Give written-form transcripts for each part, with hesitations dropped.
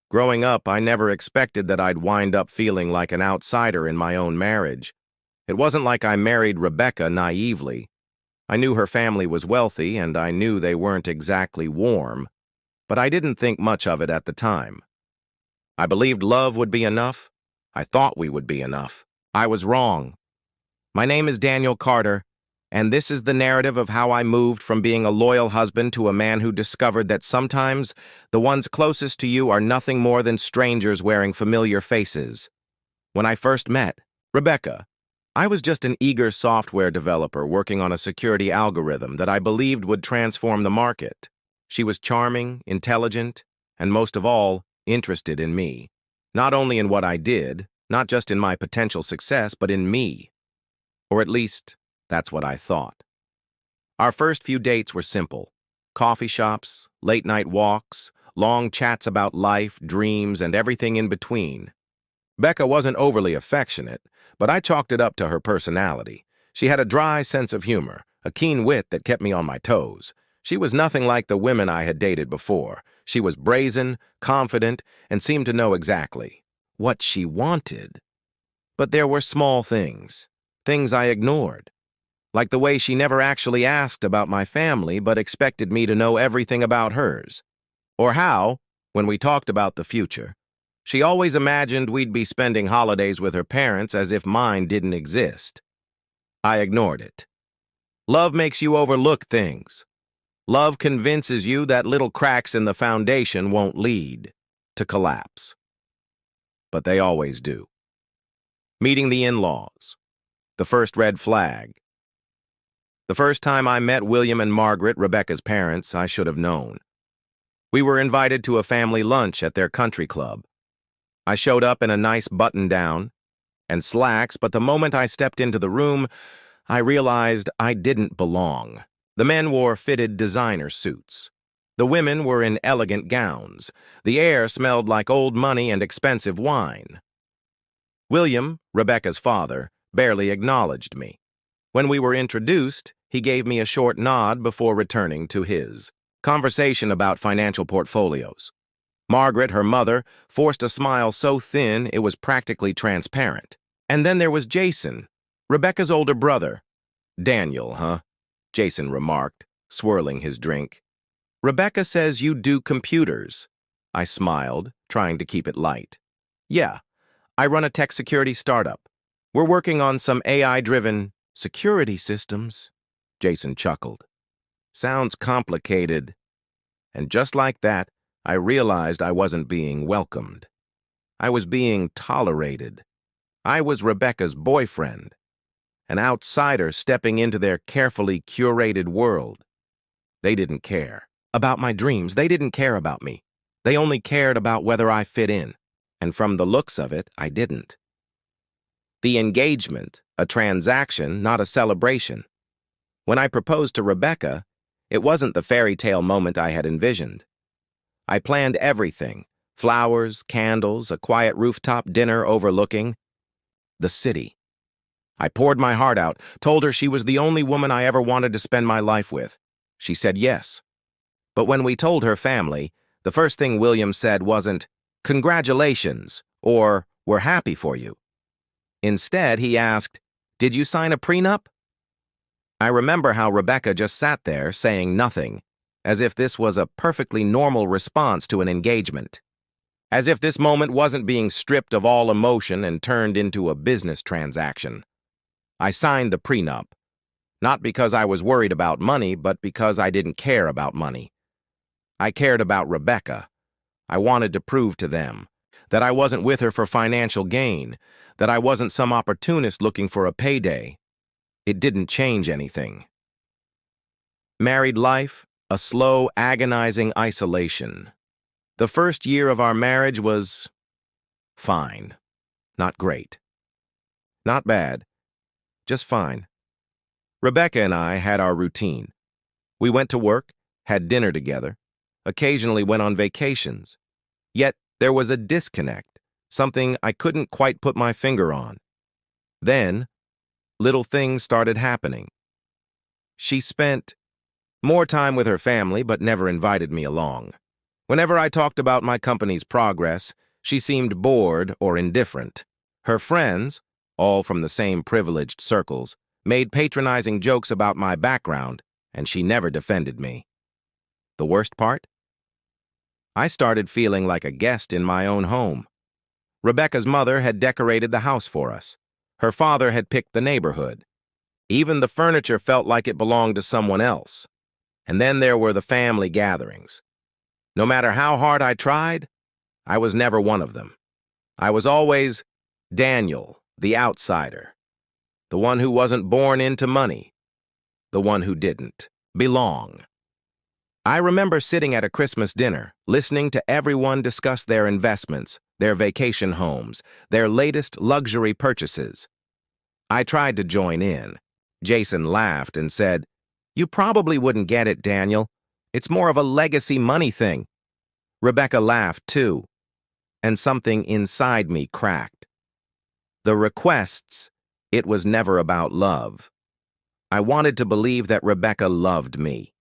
Growing up, I never expected that I'd wind up feeling like an outsider in my own marriage. It wasn't like I married Rebecca naively. I knew her family was wealthy, and I knew they weren't exactly warm, but I didn't think much of it at the time. I believed love would be enough. I thought we would be enough. I was wrong. My name is Daniel Carter, and this is the narrative of how I moved from being a loyal husband to a man who discovered that sometimes the ones closest to you are nothing more than strangers wearing familiar faces. When I first met Rebecca, I was just an eager software developer working on a security algorithm that I believed would transform the market. She was charming, intelligent, and most of all, interested in me. Not only in what I did, not just in my potential success, but in me. Or at least, that's what I thought. Our first few dates were simple. Coffee shops, late-night walks, long chats about life, dreams, and everything in between. Becca wasn't overly affectionate, but I chalked it up to her personality. She had a dry sense of humor, a keen wit that kept me on my toes. She was nothing like the women I had dated before. She was brazen, confident, and seemed to know exactly what she wanted. But there were small things I ignored. Like the way she never actually asked about my family but expected me to know everything about hers. Or how, when we talked about the future, she always imagined we'd be spending holidays with her parents as if mine didn't exist. I ignored it. Love makes you overlook things. Love convinces you that little cracks in the foundation won't lead to collapse. But they always do. Meeting the in-laws. The first red flag. The first time I met William and Margaret, Rebecca's parents, I should have known. We were invited to a family lunch at their country club. I showed up in a nice button-down and slacks, but the moment I stepped into the room, I realized I didn't belong. The men wore fitted designer suits. The women were in elegant gowns. The air smelled like old money and expensive wine. William, Rebecca's father, barely acknowledged me. When we were introduced, he gave me a short nod before returning to his conversation about financial portfolios. Margaret, her mother, forced a smile so thin it was practically transparent. And then there was Jason, Rebecca's older brother. Daniel, huh? Jason remarked, swirling his drink. Rebecca says you do computers. I smiled, trying to keep it light. Yeah, I run a tech security startup. We're working on some AI-driven security systems. Jason chuckled. Sounds complicated. And just like that, I realized I wasn't being welcomed. I was being tolerated. I was Rebecca's boyfriend, an outsider stepping into their carefully curated world. They didn't care about my dreams. They didn't care about me. They only cared about whether I fit in. And from the looks of it, I didn't. The engagement, a transaction, not a celebration. When I proposed to Rebecca, it wasn't the fairy tale moment I had envisioned. I planned everything: flowers, candles, a quiet rooftop dinner overlooking the city. I poured my heart out, told her she was the only woman I ever wanted to spend my life with. She said yes. But when we told her family, the first thing William said wasn't, "Congratulations," or "We're happy for you." Instead, he asked, "Did you sign a prenup?" I remember how Rebecca just sat there, saying nothing, as if this was a perfectly normal response to an engagement. As if this moment wasn't being stripped of all emotion and turned into a business transaction. I signed the prenup, not because I was worried about money, but because I didn't care about money. I cared about Rebecca. I wanted to prove to them that I wasn't with her for financial gain, that I wasn't some opportunist looking for a payday. It didn't change anything. Married life, a slow, agonizing isolation. The first year of our marriage was fine. Not great. Not bad. Just fine. Rebecca and I had our routine. We went to work, had dinner together, occasionally went on vacations. Yet there was a disconnect, something I couldn't quite put my finger on. Then, little things started happening. She spent more time with her family, but never invited me along. Whenever I talked about my company's progress, she seemed bored or indifferent. Her friends, all from the same privileged circles, made patronizing jokes about my background, and she never defended me. The worst part? I started feeling like a guest in my own home. Rebecca's mother had decorated the house for us. Her father had picked the neighborhood. Even the furniture felt like it belonged to someone else. And then there were the family gatherings. No matter how hard I tried, I was never one of them. I was always Daniel, the outsider, the one who wasn't born into money, the one who didn't belong. I remember sitting at a Christmas dinner, listening to everyone discuss their investments, their vacation homes, their latest luxury purchases. I tried to join in. Jason laughed and said, "You probably wouldn't get it, Daniel. It's more of a legacy money thing." Rebecca laughed too, and something inside me cracked. The requests, it was never about love. I wanted to believe that Rebecca loved me,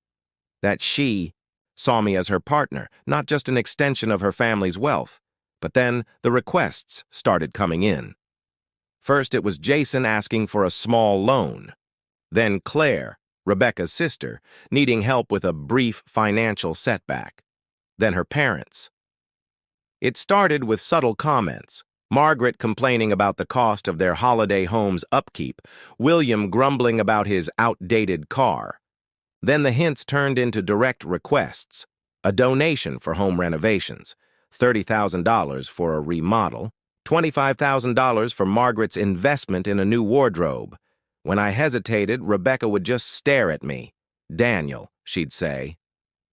that she saw me as her partner, not just an extension of her family's wealth. But then the requests started coming in. First, it was Jason asking for a small loan. Then Claire, Rebecca's sister, needing help with a brief financial setback. Then her parents. It started with subtle comments. Margaret complaining about the cost of their holiday home's upkeep, William grumbling about his outdated car. Then the hints turned into direct requests, a donation for home renovations, $30,000 for a remodel, $25,000 for Margaret's investment in a new wardrobe. When I hesitated, Rebecca would just stare at me. "Daniel," she'd say,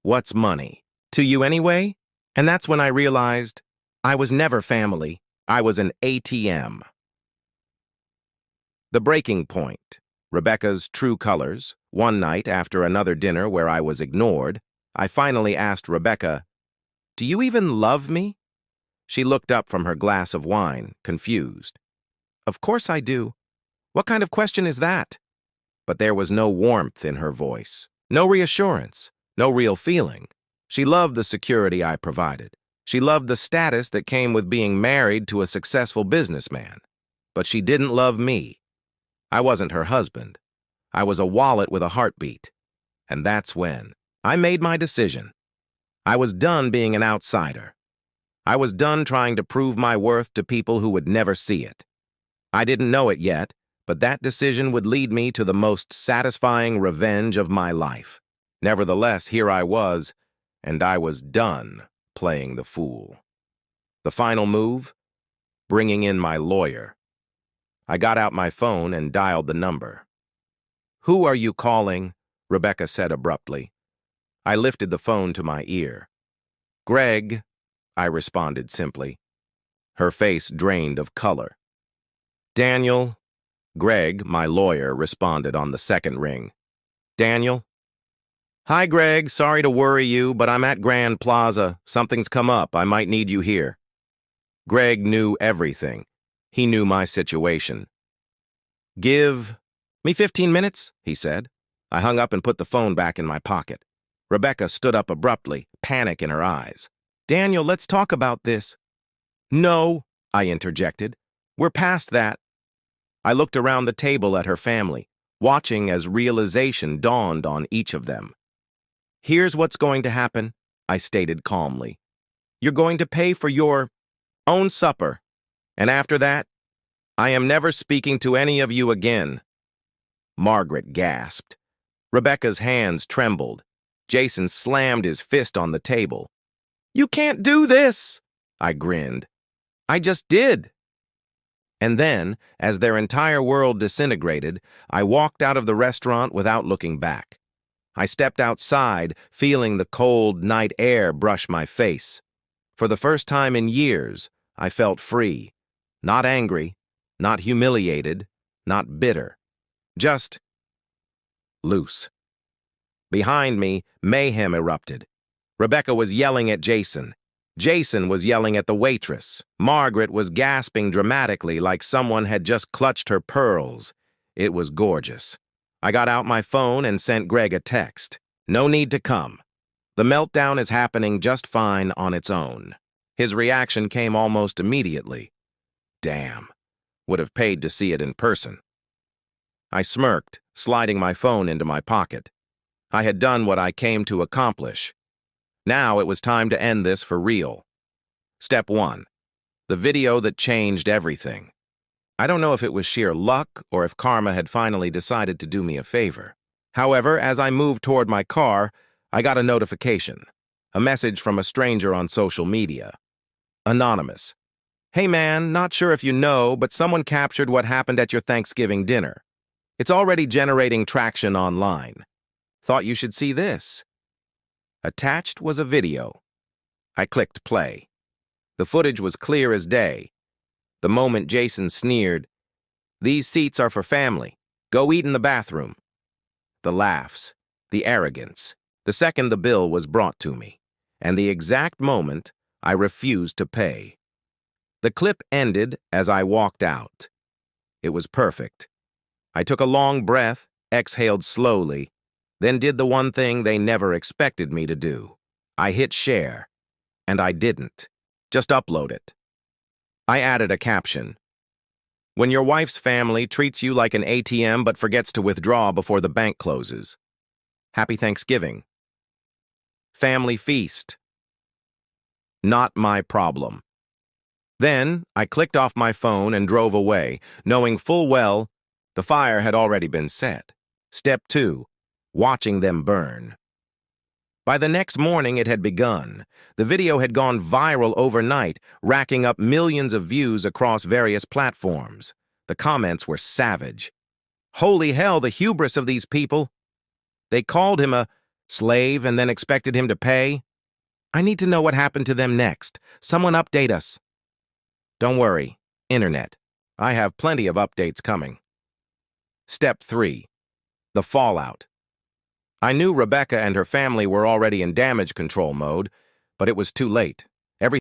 "what's money? To you anyway?" And that's when I realized I was never family. I was an ATM. The breaking point. Rebecca's true colors. One night, after another dinner where I was ignored, I finally asked Rebecca, "Do you even love me?" She looked up from her glass of wine, confused. "Of course I do. What kind of question is that?" But there was no warmth in her voice, no reassurance, no real feeling. She loved the security I provided. She loved the status that came with being married to a successful businessman. But she didn't love me. I wasn't her husband. I was a wallet with a heartbeat. And that's when I made my decision. I was done being an outsider. I was done trying to prove my worth to people who would never see it. I didn't know it yet, but that decision would lead me to the most satisfying revenge of my life. Nevertheless, here I was, and I was done playing the fool. The final move? Bringing in my lawyer. I got out my phone and dialed the number. "Who are you calling?" Rebecca said abruptly. I lifted the phone to my ear. "Greg," I responded simply. Her face drained of color. "Daniel." Greg, my lawyer, responded on the second ring. "Daniel?" "Hi, Greg. Sorry to worry you, but I'm at Grand Plaza. Something's come up. I might need you here." Greg knew everything. He knew my situation. "Give me 15 minutes, he said. I hung up and put the phone back in my pocket. Rebecca stood up abruptly, panic in her eyes. "Daniel, let's talk about this." "No," I interjected. "We're past that." I looked around the table at her family, watching as realization dawned on each of them. "Here's what's going to happen," I stated calmly. "You're going to pay for your own supper. And after that, I am never speaking to any of you again." Margaret gasped. Rebecca's hands trembled. Jason slammed his fist on the table. "You can't do this!" I grinned. "I just did." And then, as their entire world disintegrated, I walked out of the restaurant without looking back. I stepped outside, feeling the cold night air brush my face. For the first time in years, I felt free. Not angry, not humiliated, not bitter. Just loose. Behind me, mayhem erupted. Rebecca was yelling at Jason. Jason was yelling at the waitress. Margaret was gasping dramatically like someone had just clutched her pearls. It was gorgeous. I got out my phone and sent Greg a text. "No need to come." The meltdown is happening just fine on its own. His reaction came almost immediately. Damn. Would have paid to see it in person. I smirked, sliding my phone into my pocket. I had done what I came to accomplish. Now it was time to end this for real. Step 1. The video that changed everything. I don't know if it was sheer luck or if karma had finally decided to do me a favor. However, as I moved toward my car, I got a notification. A message from a stranger on social media. Anonymous. Hey man, not sure if you know, but someone captured what happened at your Thanksgiving dinner. It's already generating traction online. Thought you should see this. Attached was a video. I clicked play. The footage was clear as day. The moment Jason sneered, "These seats are for family. Go eat in the bathroom." The laughs, the arrogance, the second the bill was brought to me, and the exact moment I refused to pay. The clip ended as I walked out. It was perfect. I took a long breath, exhaled slowly, then did the one thing they never expected me to do. I hit share, and I didn't. Just upload it. I added a caption. When your wife's family treats you like an ATM but forgets to withdraw before the bank closes. Happy Thanksgiving. Family feast. Not my problem. Then, I clicked off my phone and drove away, knowing full well the fire had already been set. Step 2. Watching them burn. By the next morning, it had begun. The video had gone viral overnight, racking up millions of views across various platforms. The comments were savage. Holy hell, the hubris of these people. They called him a slave and then expected him to pay. I need to know what happened to them next. Someone update us. Don't worry, Internet. I have plenty of updates coming. Step 3. The fallout. I knew Rebecca and her family were already in damage control mode, but it was too late.